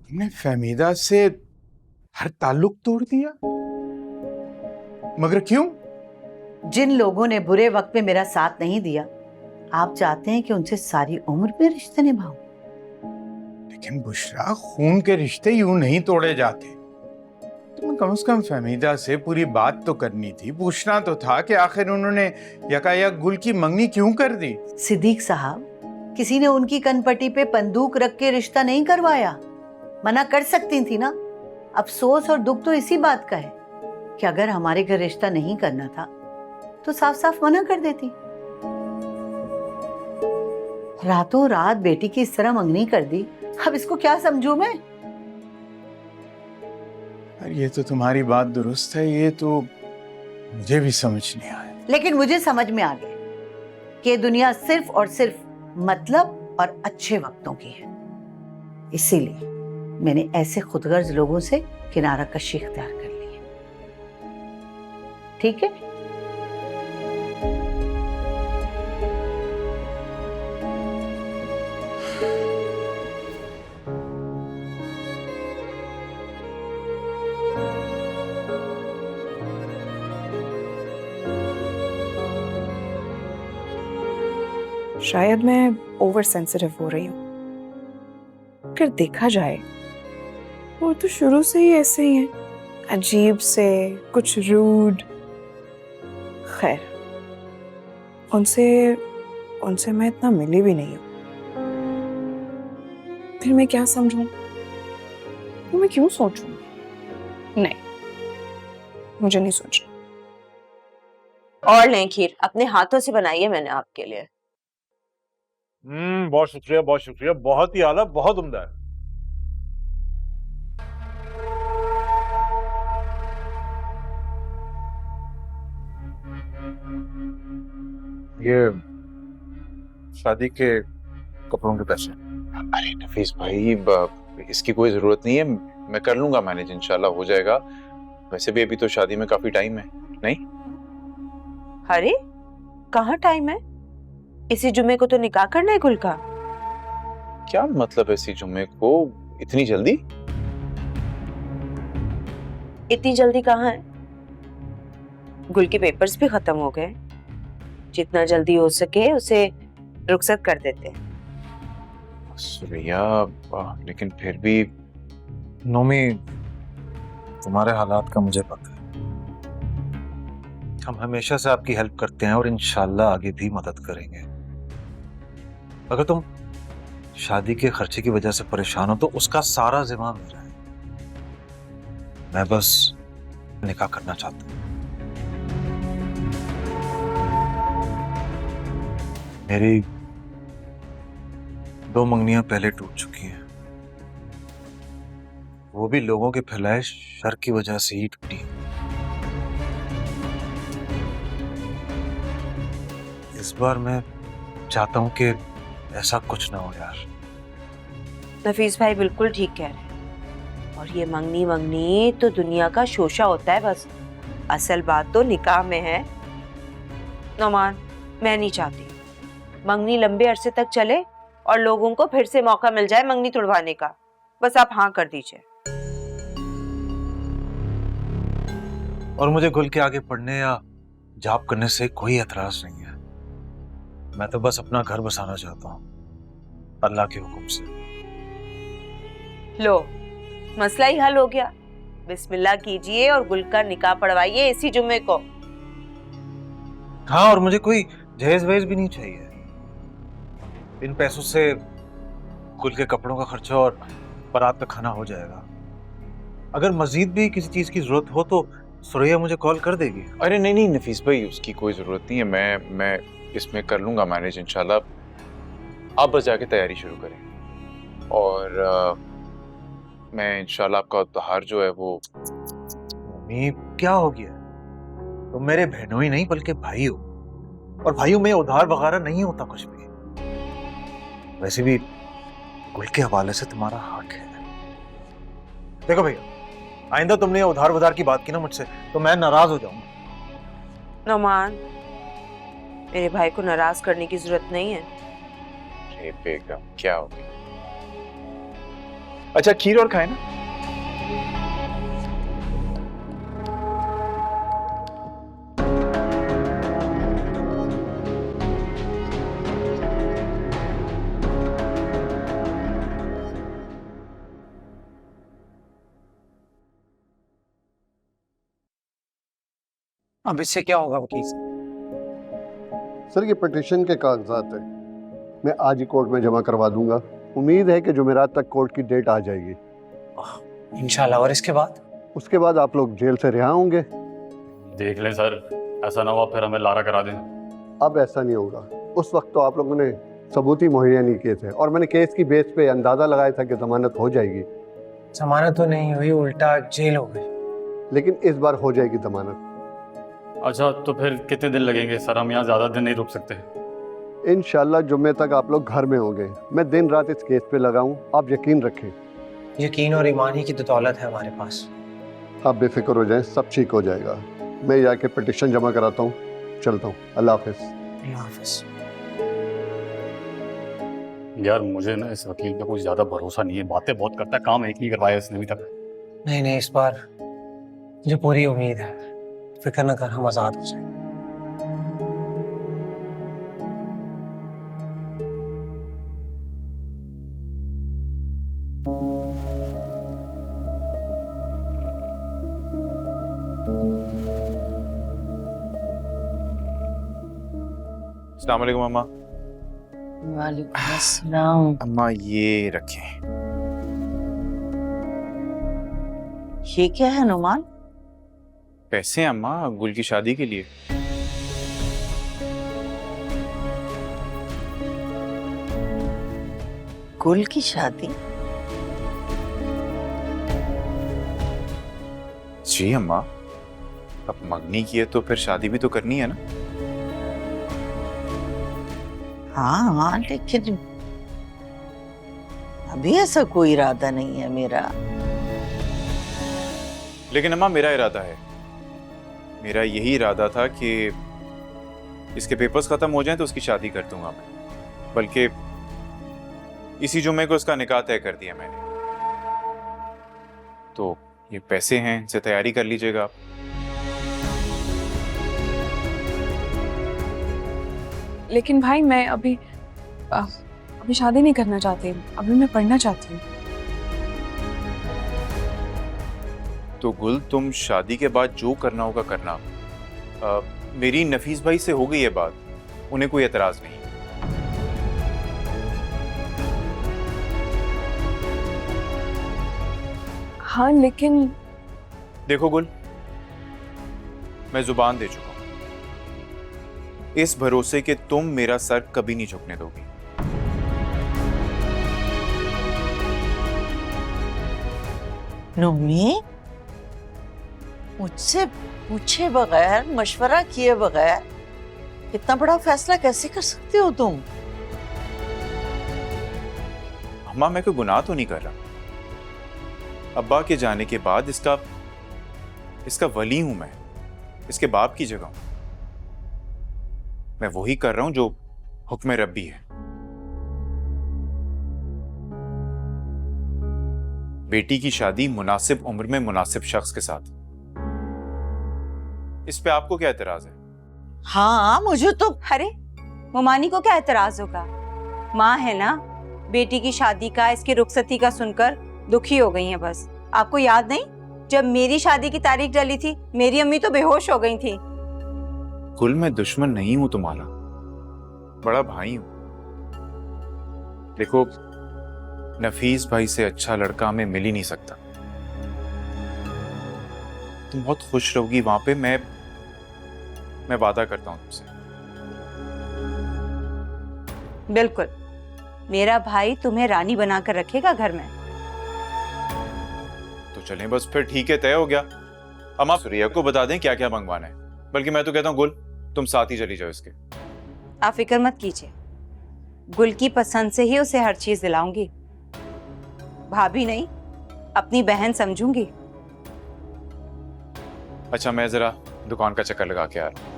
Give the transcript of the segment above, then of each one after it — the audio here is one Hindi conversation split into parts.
तुमने फहमीदा से हर ताल्लुक तोड़ दिया, मगर क्यों? जिन लोगों ने बुरे वक्त में मेरा साथ नहीं दिया, आप चाहते हैं कि उनसे सारी उम्र में रिश्ते निभाऊं? लेकिन बुशरा, खून के रिश्ते यूं नहीं तोड़े जाते। तुम्हें कम से कम फहमीदा से पूरी बात तो करनी थी, पूछना तो था कि आखिर उन्होंने यकायक गुल की मंगनी क्यों कर दी। सिद्दीक साहब, किसी ने उनकी कनपट्टी पे बंदूक रख के रिश्ता नहीं करवाया। मना कर सकती थी ना। अफसोस और दुख तो इसी बात का है कि अगर हमारे घर रिश्ता नहीं करना था तो साफ साफ मना कर देती। रातों रात बेटी की इस तरह मंगनी कर दी, अब इसको क्या समझूं मैं? अरे ये तो तुम्हारी बात दुरुस्त है, ये तो मुझे भी समझ नहीं आया। लेकिन मुझे समझ में आ गया कि दुनिया सिर्फ और सिर्फ मतलब और अच्छे वक्तों की है। इसीलिए मैंने ऐसे खुदगर्ज लोगों से किनारा कशी इख्तियार कर ली है। ठीक है? शायद मैं ओवर सेंसिटिव हो रही हूँ। अगर देखा जाए वो तो शुरू से ही ऐसे ही है, अजीब से, कुछ रूड। खैर, उनसे उनसे मैं इतना मिली भी नहीं हूँ, फिर मैं क्या समझूं? तो मैं क्यों सोचूं? नहीं, मुझे नहीं सोचना। और लें खीर, अपने हाथों से बनाई है मैंने आपके लिए। बहुत शुक्रिया, बहुत शुक्रिया, बहुत ही आला, बहुत उम्दा है। ये शादी के कपड़ों के पैसे। अरे नफीस भाई, इसकी कोई जरूरत नहीं है, मैं कर लूंगा मैनेज, इंशाल्लाह हो जाएगा। वैसे भी अभी तो शादी में काफी टाइम है। नहीं? अरे कहाँ टाइम है? इसी जुमे को तो निकाह करना है गुल का। क्या मतलब है इसी जुम्मे को? इतनी जल्दी? इतनी जल्दी कहाँ है? गुल के पेपर्स भी खत्म हो गए, जितना जल्दी हो सके उसे रुखसत कर देते हैं। सुरैया, लेकिन फिर भी नोमी, तुम्हारे हालात का मुझे पता है। हम हमेशा से आपकी हेल्प करते हैं और इंशाल्लाह आगे भी मदद करेंगे। अगर तुम शादी के खर्चे की वजह से परेशान हो तो उसका सारा जिम्मा मेरा है। मैं बस निकाह करना चाहता हूं। मेरी 2 मंगनियां पहले टूट चुकी हैं, वो भी लोगों के फैलाए शर की वजह से ही टूटी। इस बार मैं चाहता हूं कि ऐसा कुछ ना हो यार। नफीस भाई बिल्कुल ठीक कह रहे हैं। और ये मंगनी मंगनी तो दुनिया का शोशा होता है बस, असल बात तो निकाह में है। नोमान, मैं नहीं चाहती मंगनी लंबे अरसे तक चले और लोगों को फिर से मौका मिल जाए मंगनी तुड़वाने का। बस आप हाँ कर दीजिए। और मुझे गुल के आगे पढ़ने या जॉब करने से कोई एतराज नहीं है। मैं तो बस अपना घर बसाना चाहता हूँ अल्लाह के हुक्म से। लो, मसला ही हल हो गया। बिस्मिल्लाह कीजिए और गुल का निकाह पढ़वाइए इसी जुम्मे को। हाँ, और मुझे कोई जहेज वहेज भी नहीं चाहिए। इन पैसों से गुल के कपड़ों का खर्चा और बारात का खाना हो जाएगा। अगर मजीद भी किसी चीज की जरूरत हो तो सुरैया मुझे कॉल कर देगी। अरे नहीं नहीं नफीस भाई, उसकी कोई जरूरत नहीं है, मैं इसमें कर लूंगा मैनेज इंशाल्लाह। आप बस जाके तैयारी शुरू करें और मैं इंशाल्लाह आपका त्योहार जो है वो। मम्मी, क्या हो गया? तुम मेरे बहनों ही नहीं बल्कि भाई हो, और भाइयों में उधार वगैरह नहीं होता कुछ भी। वैसे भी गुल के हवाले से तुम्हारा हक है। देखो भैया, आइंदा तुमने उधार वधार की बात की ना मुझसे तो मैं नाराज हो जाऊंगा। नोमान, मेरे भाई को नाराज करने की जरूरत नहीं है। अरे बेगम, क्या हो गया? अच्छा खीर और खाए ना। अब इससे क्या होगा वकील साहब? सर ये पिटीशन के कागजात हैं, मैं आज ही कोर्ट में जमा करवा दूंगा। उम्मीद है कि जुमेरात तक कोर्ट की डेट आ जाएगी। इंशाल्लाह। और इसके बाद? उसके बाद आप लोग जेल से रिहा होंगे। देख लें सर, ऐसा ना हुआ फिर हमें लारा करा दें। अब ऐसा नहीं होगा। उस वक्त तो आप लोगों ने सबूत ही मुहैया नहीं किए थे और मैंने केस की बेस पे अंदाजा लगाया था कि जमानत हो जाएगी, जमानत तो नहीं हुई, उल्टा जेल हो गई। लेकिन इस बार हो जाएगी जमानत। अच्छा तो फिर कितने दिन लगेंगे सर? हम यहाँ ज़्यादा दिन नहीं रुक सकते। इंशाल्लाह जुम्मे तक आप लोग घर में होंगे। मैं दिन रात इस केस पे लगाऊं, आप यकीन रखें। यकीन और ईमान ही की तो दौलत है हमारे पास। आप बेफिक्र हो जाएं, सब ठीक हो जाएगा। मैं जाके पिटीशन जमा कराता हूँ, चलता हूँ। अल्लाह हाफिज़। अल्लाह हाफिज़। यार मुझे ना इस वकील पे कुछ ज़्यादा भरोसा नहीं है, बातें बहुत करता है, काम एक नहीं करवाया इसने अभी तक। नहीं, इस बार मुझे पूरी उम्मीद है। फिक्र न कर, हम आज़ाद हो जाएंगे। अस्सलाम वालेकुम अम्मा। वालेकुम अस्सलाम। अम्मा ये रखें। ये क्या है नुमान? पैसे हैं अम्मा, गुल की शादी के लिए। गुल की शादी? जी अम्मा, अब मंगनी की है तो फिर शादी भी तो करनी है ना। हाँ, लेकिन अभी ऐसा कोई इरादा नहीं है मेरा। लेकिन अम्मा मेरा इरादा है। मेरा यही इरादा था कि इसके पेपर्स खत्म हो जाएं तो उसकी शादी कर दूंगा मैं। बल्कि इसी जुम्मे को उसका निकाह तय कर दिया मैंने। तो ये पैसे हैं, इनसे तैयारी कर लीजिएगा आप। लेकिन भाई मैं अभी शादी नहीं करना चाहती, अभी मैं पढ़ना चाहती हूँ। तो गुल तुम शादी के बाद जो करना होगा करना। मेरी नफीस भाई से हो गई है बात, उन्हें कोई एतराज नहीं। हाँ लेकिन देखो गुल, मैं जुबान दे चुका हूं, इस भरोसे कि तुम मेरा सर कभी नहीं झुकने दोगी। नुमी, मुझसे पूछे बगैर, मशवरा किए बगैर इतना बड़ा फैसला कैसे कर सकते हो तुम? अम्मा मैं कोई गुनाह तो नहीं कर रहा। अब्बा के जाने के बाद इसका वली हूं मैं, इसके बाप की जगह हूं। मैं वही कर रहा हूं जो हुक्म रब्बी है। बेटी की शादी मुनासिब उम्र में मुनासिब शख्स के साथ। इस पे आपको क्या एतराज है? हाँ मुझे तो। अरे मुमानी को क्या एतराज होगा? माँ है ना, बेटी की शादी का, इसकी रुखसती का सुनकर दुखी हो गई हैं बस। आपको याद नहीं, जब मेरी शादी की तारीख डली थी मेरी अम्मी तो बेहोश हो गई थी। कुल मैं दुश्मन नहीं हूं तुम्हारा, बड़ा भाई हूं। देखो नफीस भाई से अच्छा लड़का हमें मिल ही नहीं सकता। तुम बहुत खुश रहोगी वहां पे, मैं वादा करता हूं तुमसे। बिल्कुल, मेरा भाई तुम्हें रानी बनाकर रखेगा घर में। तो चलें बस फिर, ठीक है, तय हो गया। हम आप सुरिया को बता दें क्या क्या मंगवाना है। बल्कि मैं तो कहता हूँ गुल तुम साथ ही चली जाओ इसके। आप फिक्र मत कीजिए, गुल की पसंद से ही उसे हर चीज दिलाऊंगी। भाभी नहीं, अपनी बहन समझूंगी। अच्छा मैं जरा दुकान का चक्कर लगा के आ रहा हूं।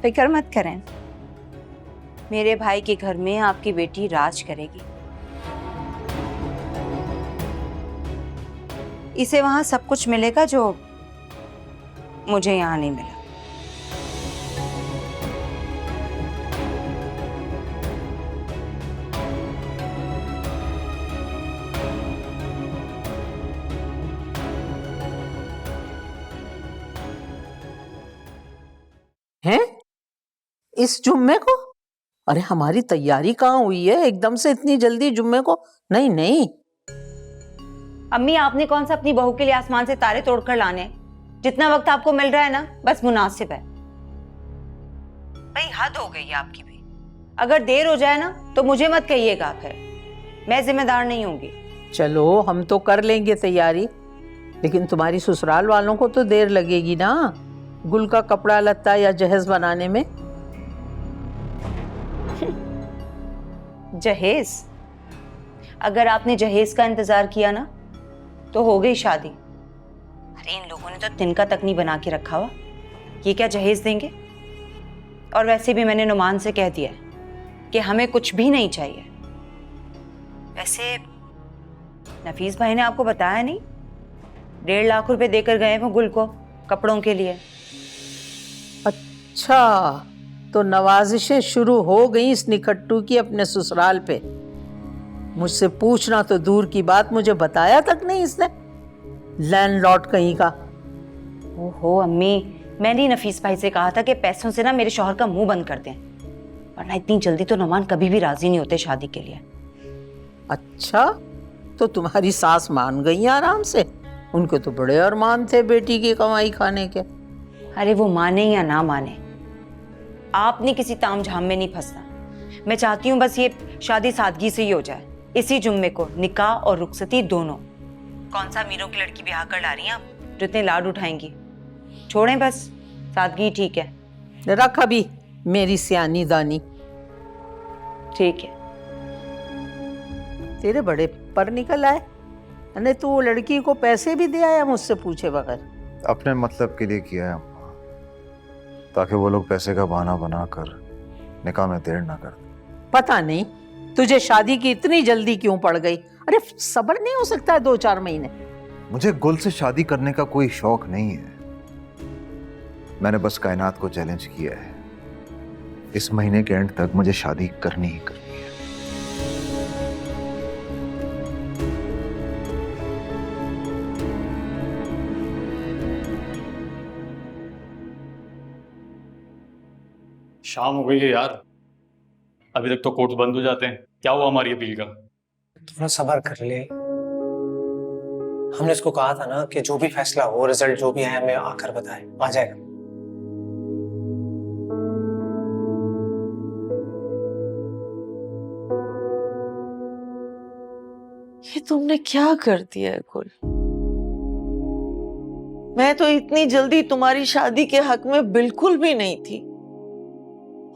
फिक्र मत करें, मेरे भाई के घर में आपकी बेटी राज करेगी। इसे वहां सब कुछ मिलेगा जो मुझे यहाँ नहीं मिला। हैं? इस जुम्मे को? अरे हमारी तैयारी कहाँ हुई है एकदम से इतनी जल्दी जुम्मे को? नहीं नहीं। अम्मी, आपने कौन सा अपनी बहू के लिए आसमान से तारे तोड़कर लाने हैं? जितना वक्त आपको मिल रहा है ना, बस मुनासिब है। भाई हद हो गई है आपकी भी। अगर देर हो जाए ना तो मुझे मत कहिएगा, फिर मैं जिम्मेदार नहीं होंगी। चलो हम तो कर लेंगे तैयारी, लेकिन तुम्हारी ससुराल वालों को तो देर लगेगी ना गुल का कपड़ा लत्ता या जहेज बनाने में। जहेज? अगर आपने जहेज का इंतजार किया ना तो हो गई शादी। अरे इन लोगों ने तो तिनका तक नहीं बना के रखा हुआ, ये क्या जहेज देंगे? और वैसे भी मैंने नुमान से कह दिया है कि हमें कुछ भी नहीं चाहिए। वैसे नफीस भाई ने आपको बताया नहीं, 1.5 लाख रुपए देकर गए वो गुल को कपड़ों के लिए। अच्छा, तो नवाजिशें शुरू हो गई इस निकट्टू की अपने ससुराल पे। मुझसे पूछना तो दूर की बात, मुझे बताया तक नहीं इसने। लैंडलॉर्ड कहीं का। ओहो अम्मी, मैंने नफीस भाई से कहा था कि पैसों से ना मेरे शौहर का मुंह बंद कर दें, वरना इतनी जल्दी तो नुमान कभी भी राजी नहीं होते शादी के लिए। अच्छा, तो तुम्हारी सास मान गई आराम से? उनके तो बड़े अरमान थे बेटी की कमाई खाने के। अरे वो माने या ना माने, आपने किसी तामझाम में नहीं फंसना। मैं चाहती हूँ बस ये शादी सादगी से ही हो जाए। इसी जुम्मे को निकाह और रुखसती दोनों। कौन सा मीरों की लड़की ब्याह कर ला रही हैं आप जो इतने लाड उठाएंगी? छोड़ें बस, सादगी ठीक है। रख अभी मेरी सियानी दानी। ठीक है। तेरे बड़े पर निकल आए। अरे तू वो लड़की को पैसे भी दे आया मुझसे पूछे बगैर? अपने मतलब के लिए किया है अम्मा, ताकि वो लोग पैसे का बहाना बनाकर निकाह में देर ना कर। पता नहीं तुझे शादी की इतनी जल्दी क्यों पड़ गई। अरे सब्र नहीं हो सकता है 2-4 महीने? मुझे गुल से शादी करने का कोई शौक नहीं है। मैंने बस कायनात को चैलेंज किया है, इस महीने के एंड तक मुझे शादी करनी ही करनी है। शाम हो गई है यार, अभी तक तो कोर्ट्स बंद हो जाते हैं। क्या हुआ हमारी अपील का? थोड़ा सब्र कर ले। हमने इसको कहा था ना कि जो भी फैसला हो, रिजल्ट जो भी है हमें आकर बताए, आ जाएगा। ये तुमने क्या कर दिया है गुल? मैं तो इतनी जल्दी तुम्हारी शादी के हक में बिल्कुल भी नहीं थी।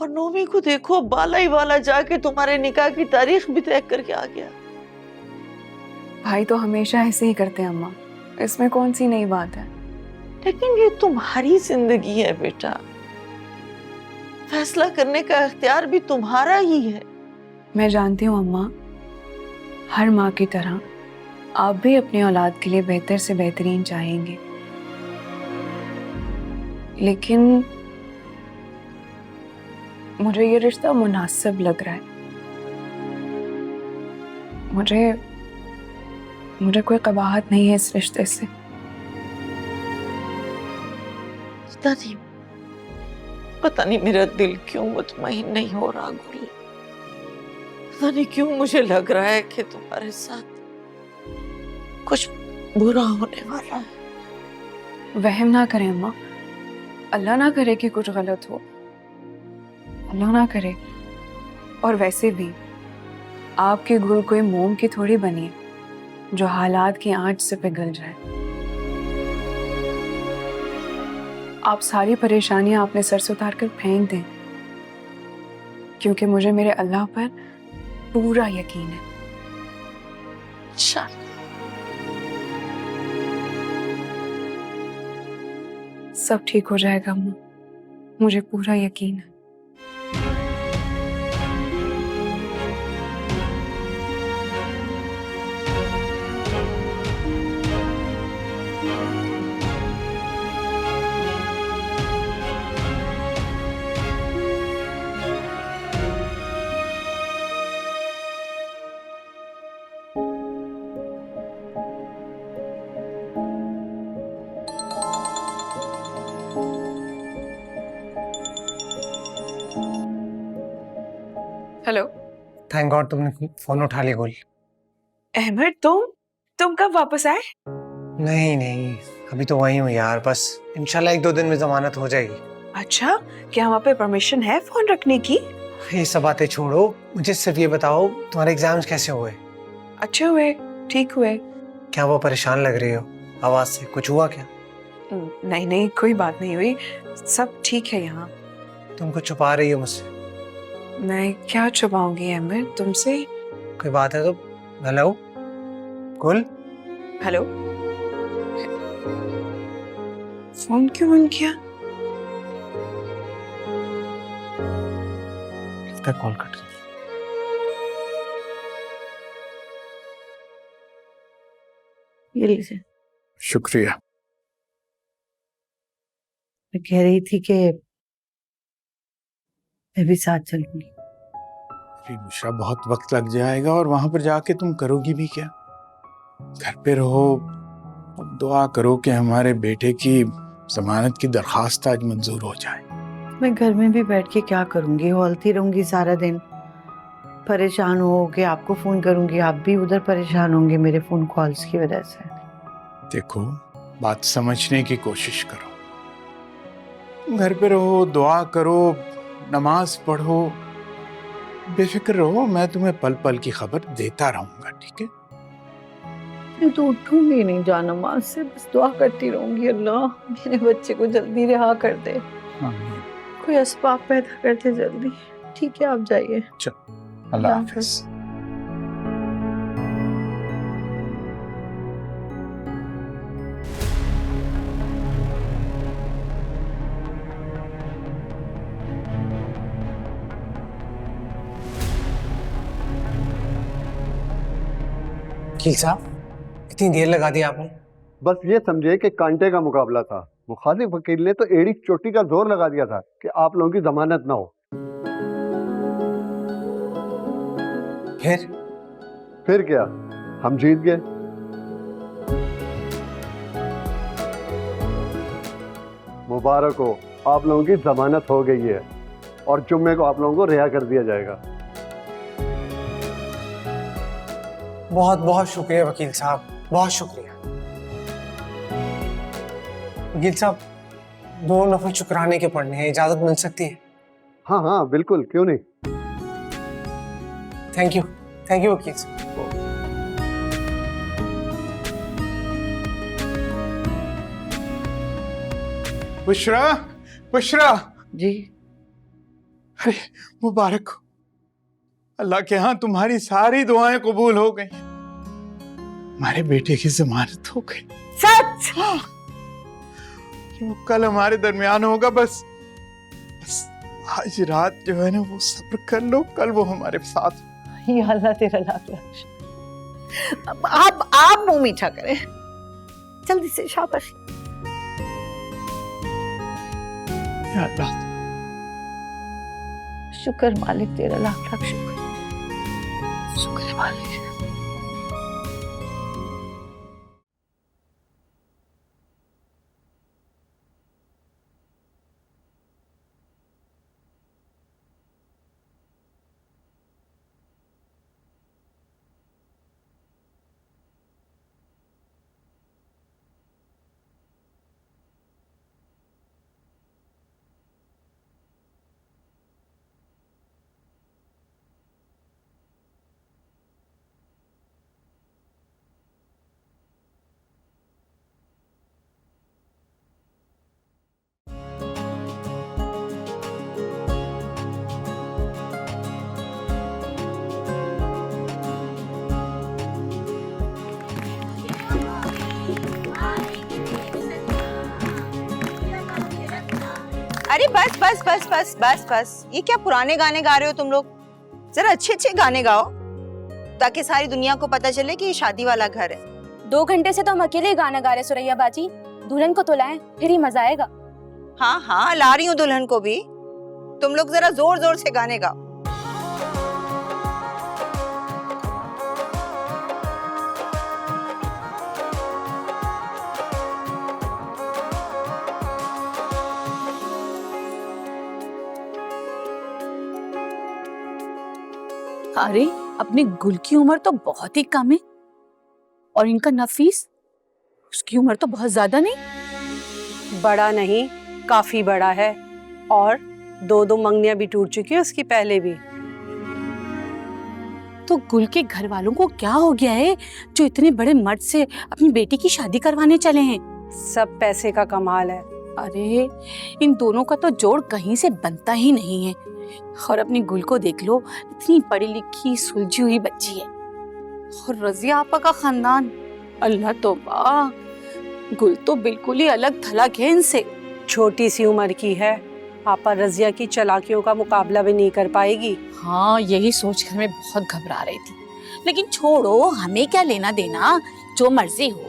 और नोमी को देखो, बाला ही बाला जाके तुम्हारे निकाह की तारीख भी तय करके आ गया। भाई तो हमेशा ऐसे ही करते हैं अम्मा, इसमें कौन सी नई बात है? लेकिन ये तुम्हारी जिंदगी है बेटा, फैसला करने का इख्तियार भी तुम्हारा ही है। मैं जानती हूँ अम्मा, हर माँ की तरह आप भी अपनी औलाद के लिए बेहतर से बेहतरीन चाहेंगे, लेकिन मुझे ये रिश्ता मुनासिब लग रहा है। मुझे कोई कबाहत नहीं है इस रिश्ते से। पता नहीं मेरा दिल क्यों मुतमईन नहीं हो रहा गुल। पता नहीं क्यों मुझे लग रहा है कि तुम्हारे साथ कुछ बुरा होने वाला है। वहम ना करें अम्मा, अल्लाह ना करे कि कुछ गलत हो, अल्लाह ना करे। और वैसे भी आपकी गुल कोई मोम की थोड़ी बनी है जो हालात की आंच से पिघल जाए। आप सारी परेशानियां अपने सर से उतार कर फेंक दें, क्योंकि मुझे मेरे अल्लाह पर पूरा यकीन है। सब ठीक हो जाएगा अम्मा, मुझे पूरा यकीन है। थैंक गॉड तुमने फोन उठा लिया गुल। अहमद तुम कब वापस आए? नहीं नहीं, अभी तो वही हूँ यार, बस इंशाल्लाह 1-2 दिन में जमानत हो जाएगी। अच्छा, क्या वहाँ पे परमिशन है फोन रखने की? ये सब बातें छोड़ो, मुझे सिर्फ ये बताओ तुम्हारे एग्जाम्स कैसे हुए? अच्छे हुए, ठीक हुए। क्या वो परेशान लग रही हो आवाज से, कुछ हुआ क्या? नहीं नहीं, कोई बात नहीं हुई, सब ठीक है यहाँ। तुम कुछ छुपा रही हो मुझसे। मैं क्या छुपाऊंगी अहमद तुमसे? कोई बात है तो। हेलो गुल। हेलो, फोन क्यों बंद किया? लगता है कॉल कट गई। ये लीजिए। शुक्रिया। मैं कह रही थी कि मैं भी साथ चलूंगी। अरे बुशरा, बहुत वक्त लग जाएगा और वहां पर जाके तुम करोगी भी क्या? घर पे रहो और दुआ करो कि हमारे बेटे की जमानत की दरखास्त आज मंजूर हो जाए। मैं घर में भी बैठ के क्या करूंगी, हौलती रहूंगी सारा दिन, परेशान हो के आपको फोन करूंगी, आप भी उधर परेशान होंगे मेरे फोन कॉल्स की वजह से। देखो, बात समझने की कोशिश करो। घर पे रहो, दुआ करो, नमाज पढ़ो, बेफिक्र रहो। मैं तुम्हें पल पल की खबर देता रहूंगा, ठीक है? मैं तो उठूंगी नहीं जा नमाज से, बस दुआ करती रहूंगी, अल्लाह मेरे बच्चे को जल्दी रिहा कर दे, कोई असबाब पैदा कर दे जल्दी। ठीक है, आप जाइए। चल, अल्लाह हाफिज। वकील साहब, इतनी देर लगा दी आपने। बस ये समझे कि कांटे का मुकाबला था। मुखालिफ वकील ने तो एड़ी चोटी का जोर लगा दिया था कि आप लोगों की जमानत ना हो। फिर क्या, हम जीत गए। मुबारक हो, आप लोगों की जमानत हो गई है और जुम्मे को आप लोगों को रिहा कर दिया जाएगा। बहुत बहुत शुक्रिया वकील साहब, बहुत शुक्रिया। वकील साहब, 2 नफल शुक्राने के पढ़ने हैं, इजाजत मिल सकती है? हाँ हाँ बिल्कुल, क्यों नहीं। थैंक यू वकील साहब। बुशरा, बुशरा जी, अरे मुबारक हो। अल्लाह के यहाँ तुम्हारी सारी दुआएं कबूल हो गई। हमारे बेटे की जमानत हो गई। सच? हाँ। वो कल हमारे दरमियान होगा। बस आज रात जो है ना, वो सब्र कर लो, कल वो हमारे साथ। या अल्लाह तेरा लाख लाख। अब आप मुंह मीठा करें जल्दी से, शाबाश। या अल्लाह, शुक्र मालिक तेरा लाख लाख शुक्र। शुक्र मालिक। अरे बस बस बस बस बस बस, ये क्या पुराने गाने गा रहे हो तुम लोग? जरा अच्छे अच्छे गाने गाओ ताकि सारी दुनिया को पता चले कि ये शादी वाला घर है। 2 घंटे से तो हम अकेले ही गाना गा रहे सुरैया बाजी। दुल्हन को तो लाएं, फिर ही मजा आएगा। हाँ हाँ, ला रही हूँ दुल्हन को भी। तुम लोग जरा जोर जोर से गाने गाओ। अरे अपनी गुल की उम्र तो बहुत ही कम है और इनका नफीस, उसकी उम्र तो बहुत ज्यादा नहीं। बड़ा नहीं, काफी बड़ा है और 2 मंगनियां भी टूट चुकी है उसकी पहले भी। तो गुल के घर वालों को क्या हो गया है जो इतने बड़े मर्द से अपनी बेटी की शादी करवाने चले हैं? सब पैसे का कमाल है। अरे इन दोनों का तो जोड़ कहीं से बनता ही नहीं है। और अपनी गुल को देख लो, इतनी पढ़ी लिखी सुलझी हुई बच्ची है। और रजिया आपा का खानदान, अल्लाह तौबा, गुल तो बिल्कुल ही अलग थलग है इनसे। छोटी सी उम्र की है, आपा रजिया की चालाकियों का मुकाबला भी नहीं कर पाएगी। हाँ, यही सोचकर मैं बहुत घबरा रही थी। लेकिन छोड़ो, हमें क्या लेना देना, जो मर्जी हो।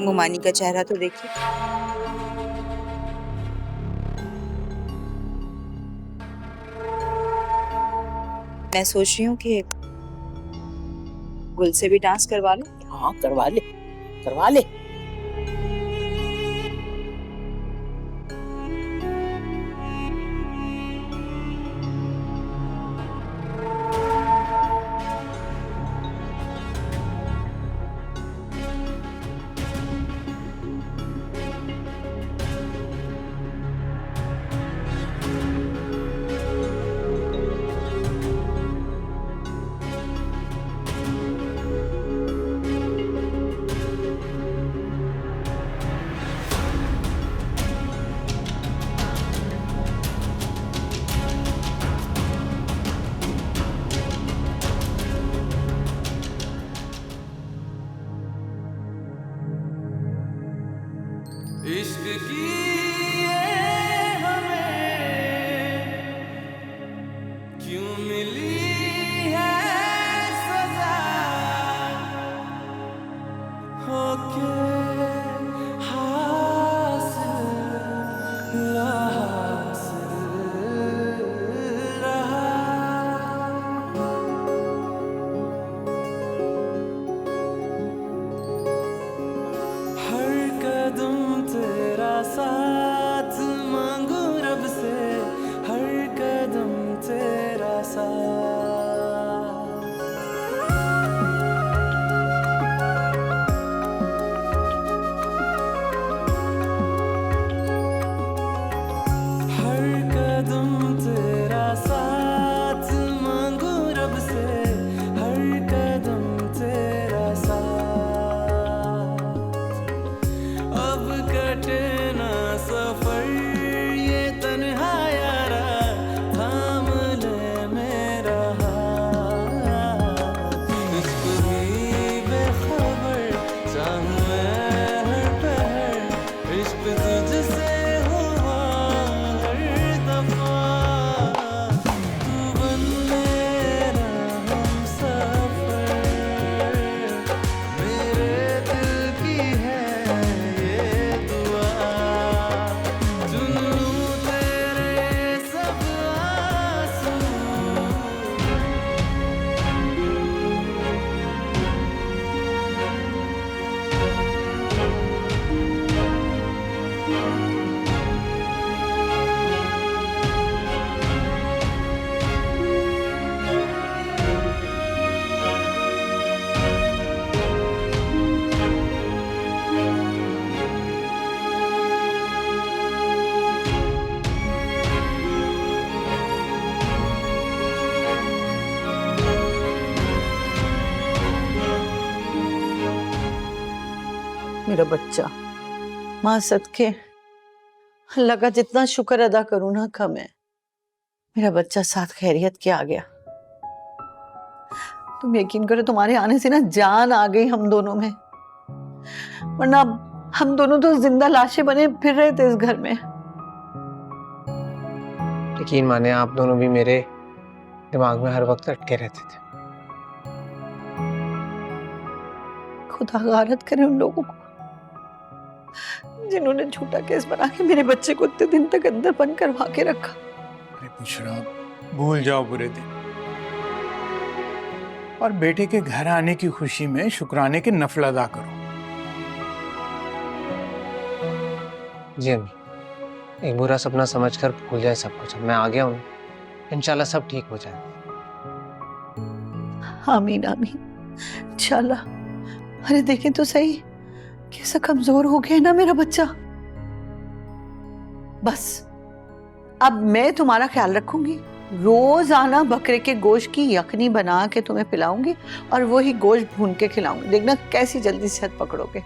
मुमानी का चेहरा तो देखिए। मैं सोच रही हूँ कि गुल से भी डांस करवा लो। हाँ करवा ले, करवा ले। इश्क की हमें क्यों मिली है सजा, होके हासिल रहा। हर कदम तेरा साथ मांगू रब से, हर कदम तेरा साथ। हर कदम तेरा साथ मांगू रब से, हर कदम तेरा साथ। अब कटे ना सफर ये तन्हा यारा, थाम ले मेरा हाथ। तुझको भी बेखबर चाहूं मैं हर पहर, इश्क तुझसे हुआ हर दफा। तू बन मेरा हमसफर, मेरे दिल की है ये दुआ। चुन लूं तेरे सब आंसू, मेरा बच्चा, माँ सदके अल्लाह का जितना शुक्र अदा करूं ना कम है। मेरा बच्चा साथ खैरियत के आ गया। तुम यकीन करो, तुम्हारे आने से ना जान आ गई हम दोनों में, वरना हम दोनों तो जिंदा लाशें बने फिर रहे थे इस घर में। यकीन माने, आप दोनों भी मेरे दिमाग में हर वक्त अटके रहते थे। खुदा गारत करे उन लोगों को। जिन्होंने झूठा केस बना के मेरे बच्चे को इतने दिन तक अंदर बंद करवा के रखा। अरे बुशरा, भूल जाओ बुरे दिन और बेटे के घर आने की खुशी में शुक्राने के नफल अदा करो। जी अम्मी, एक बुरा सपना समझकर भूल जाए सब कुछ। अब मैं आ गया हूँ, इंशाल्लाह सब ठीक हो जाए। आमीन आमीन इंशाल्लाह। अरे देखें तो सही, कैसा कमजोर हो गया ना मेरा बच्चा। बस अब मैं तुम्हारा ख्याल रखूंगी, रोज आना बकरे के गोश्त की यखनी बना के तुम्हें पिलाऊंगी और वही गोश्त भून के खिलाऊंगी। देखना कैसी जल्दी सेहत पकड़ोगे।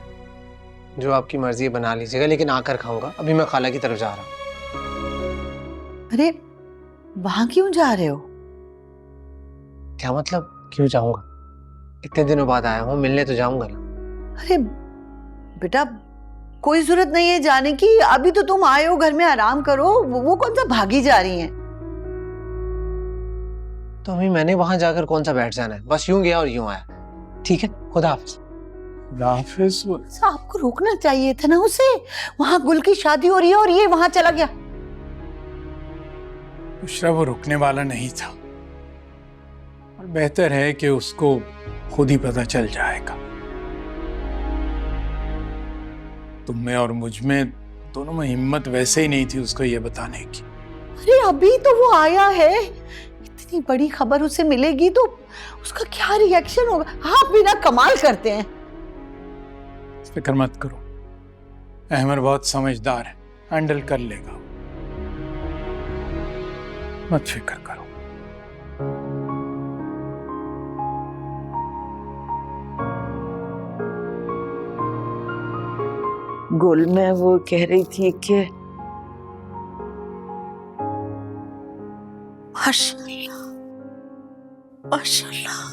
जो आपकी मर्जी है बना लीजिएगा, लेकिन आकर खाऊंगा। अभी मैं खाला की तरफ जा रहा हूँ। अरे वहां क्यों जा रहे हो? क्या मतलब क्यों जाऊंगा? इतने दिनों बाद आया हूँ, मिलने तो जाऊंगा ना। अरे बेटा कोई जरूरत नहीं है जाने की, अभी तो तुम आए हो, घर में आराम करो। वो कौन सा भागी जा रही हैं? तो अभी मैंने वहां जाकर कौन सा बैठ जाना है? बस यूं गया और यूं आया। ठीक है, खुदा हाफिज। आपको रोकना चाहिए था ना उसे। वहां गुल की शादी हो रही है और ये वहां चला गया। बुशरा वो रुकने वाला नहीं था और बेहतर है कि उसको खुद ही पता चल जाएगा। तुम में और मुझ में दोनों में हिम्मत वैसे ही नहीं थी उसको ये बताने की। अरे अभी तो वो आया है, इतनी बड़ी खबर उसे मिलेगी तो उसका क्या रिएक्शन होगा? आप भी ना कमाल करते हैं। फिक्र मत करो, अहमद बहुत समझदार है, हैंडल कर लेगा। मत फिक्र करो। गुल में वो कह रही थी कि माशाल्लाह माशाल्लाह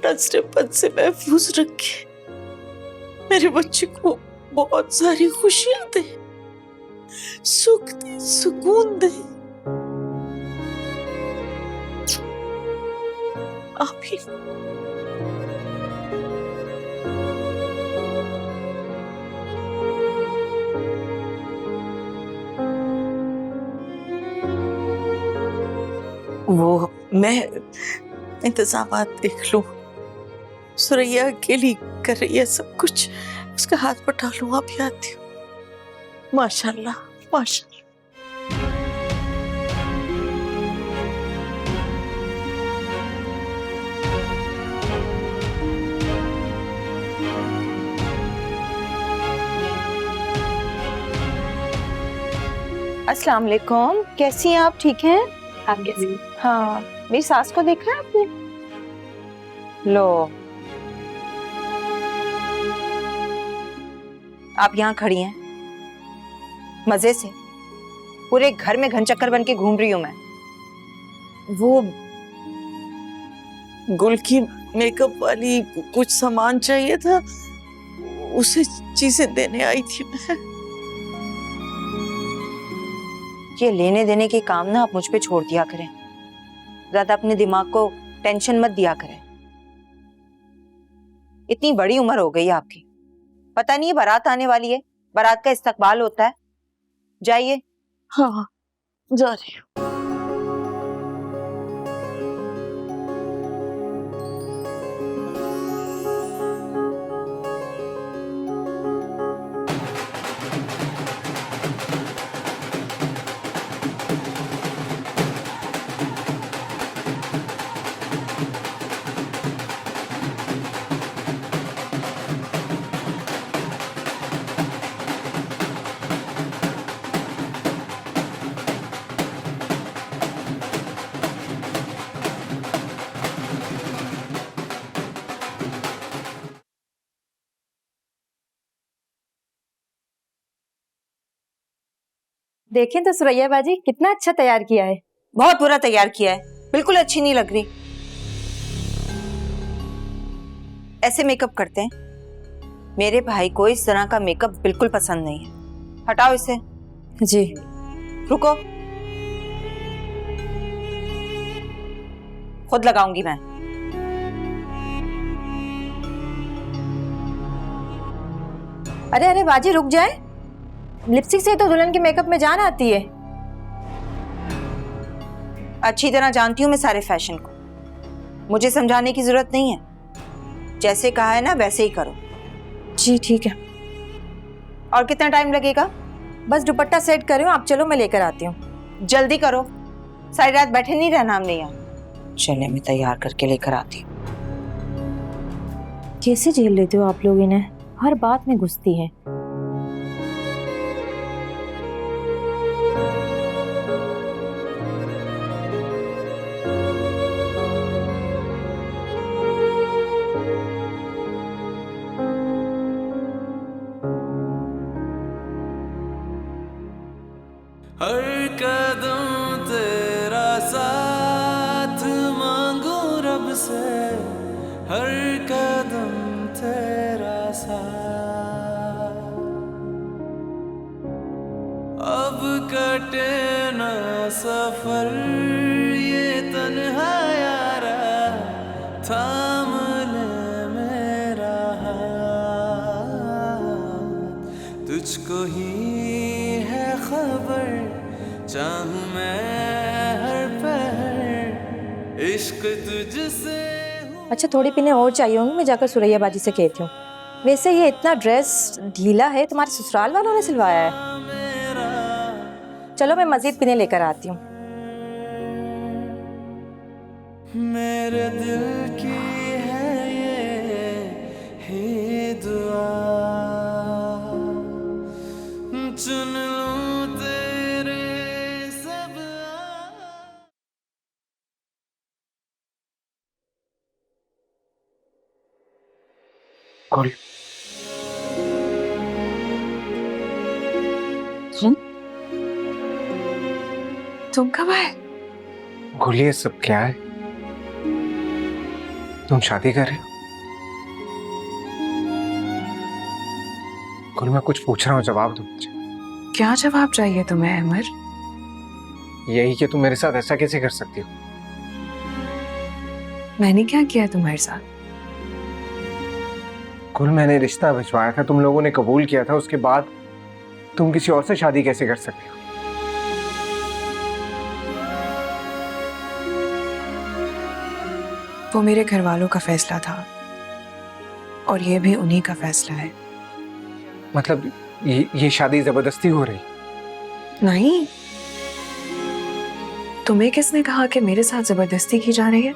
नजरेपन से महफूज रखे, मेरे बच्चे को बहुत सारी खुशियां दे, सुख दे, सुकून दे। आमीन। वो मैं इंतजामात देख लूं। सुरैया अकेली कर रही है सब कुछ, उसका हाथ बटा लूं। अभी आती हूँ। माशाल्लाह माशाल्लाह। अस्सलाम वालेकुम, कैसी हैं आप? ठीक हैं आप? कैसी? हाँ, मेरी सास को देखा है आपने? लो, आप यहाँ खड़ी हैं मजे से, पूरे घर में घन चक्कर बन के घूम रही हूँ मैं। वो गुल की मेकअप वाली कुछ सामान चाहिए था, उसे चीजें देने आई थी मैं। ये लेने देने के काम ना आप मुझ पे छोड़ दिया करें, ज्यादा अपने दिमाग को टेंशन मत दिया करें। इतनी बड़ी उम्र हो गई आपकी, पता नहीं बारात आने वाली है, बारात का इस्तकबाल होता है। जाइए। हाँ जा रही हूँ। देखें तो सुरैया बाजी कितना अच्छा तैयार किया है। बहुत बुरा तैयार किया है, बिल्कुल अच्छी नहीं लग रही। ऐसे मेकअप करते हैं? मेरे भाई को इस तरह का मेकअप बिल्कुल पसंद नहीं है। हटाओ इसे। जी रुको, खुद लगाऊंगी मैं। अरे अरे बाजी रुक जाए, लिपस्टिक से तो दुल्हन के मेकअप में जान आती है। अच्छी तरह जानती हूँ मैं सारे फैशन को, मुझे समझाने की जरूरत नहीं है। जैसे कहा है ना वैसे ही करो। जी ठीक है। और कितना टाइम लगेगा? बस दुपट्टा सेट कर रही हूँ, आप चलो मैं लेकर आती हूँ। जल्दी करो, सारी रात बैठे नहीं रहना हमने यहाँ। चले मैं तैयार करके लेकर आती हूँ। कैसे झेल लेते हो आप लोग इन्हें, हर बात में घुसती है। हर कदम तेरा साथ मांगू रब से, हर कदम तेरा साथ। अब कटे ना सफर ये तन्हा यारा, थाम ले मेरा हाथ। तुझको ही है खबर, चाहूं मैं हर पहर, इश्क तुझसे। अच्छा थोड़ी पीने और चाहिए होंगी, मैं जाकर सुरैया बाजी से कहती हूँ। वैसे ये इतना ड्रेस ढीला है, तुम्हारे ससुराल वालों ने सिलवाया है? चलो मैं मजीद पीने लेकर आती हूँ। मेरे दिल की है ये दुआ, चुन लूं तेरे सब। गुल, तुम कब आए? गुल ये सब क्या है? तुम शादी कर रहे हो? गुल मैं कुछ पूछ रहा हूँ, जवाब दो मुझे। क्या जवाब चाहिए तुम्हें अमर? यही कि तुम मेरे साथ ऐसा कैसे कर सकती हो? मैंने क्या किया तुम्हारे साथ? गुल मैंने रिश्ता भिजवाया था, तुम लोगों ने कबूल किया था, उसके बाद तुम किसी और से शादी कैसे कर सकते हो? वो मेरे घर वालों का फैसला था और ये भी उन्हीं का फैसला है। मतलब ये शादी जबरदस्ती हो रही? नहीं, तुम्हें किसने कहा कि मेरे साथ जबरदस्ती की जा रही है?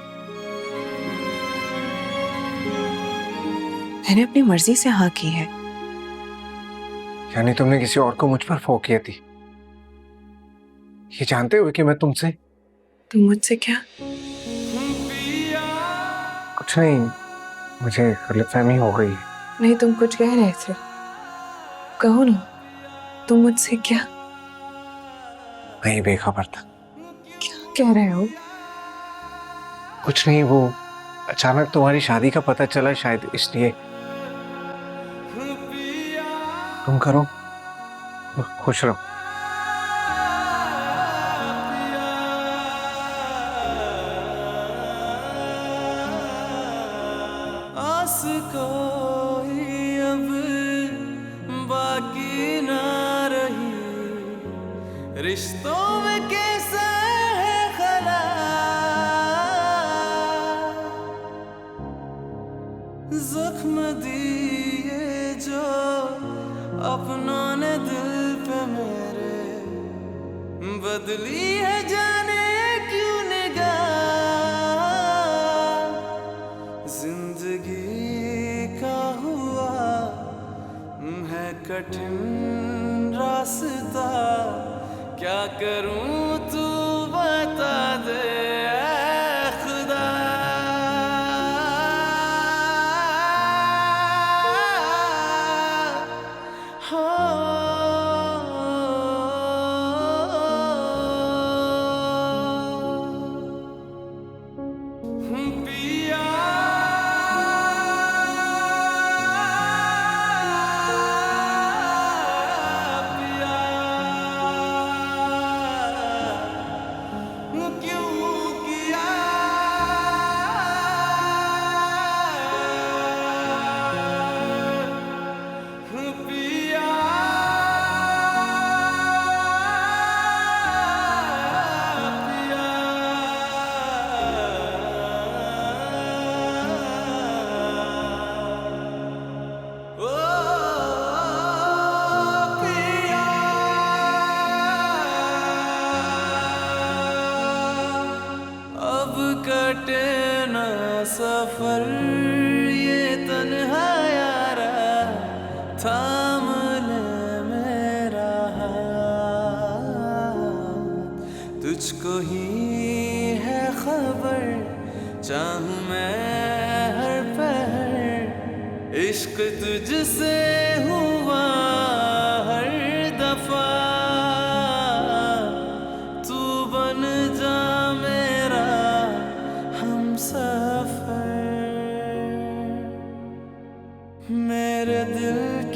मैंने अपनी मर्जी से हाँ की है। यानी तुमने किसी और को मुझ पर फोक किया थी, ये जानते हुए कि मैं तुमसे? तुम मुझसे क्या? कुछ नहीं, मुझे गलतफहमी हो गई। नहीं, तुम कुछ कह रहे थे, कहो ना। तुम मुझसे क्या? मैं बेखबर था। क्या कह रहे हो? कुछ नहीं, वो अचानक तुम्हारी शादी का पता चला, शायद इसलिए। तुम करो, खुश रहो। आस कोई अब बाकी ना रही, रिश्तों में कैसा है खला, जख्म दिए जो अपनों ने दिल पे मेरे, बदली है जाने क्यों निगाह। जिंदगी का हुआ है कठिन रास्ता, क्या करूं तू बता दे ऐ खुदा। पिया क्यों किया पिया कटे ना सफर ये तन्हा यारा थाम ले मेरा हाथ तुझको ही है खबर चाहूं मैं हर पहर इश्क तुझसे हुआ हर दफा तू बन जा मेरा सफर मेरे दिल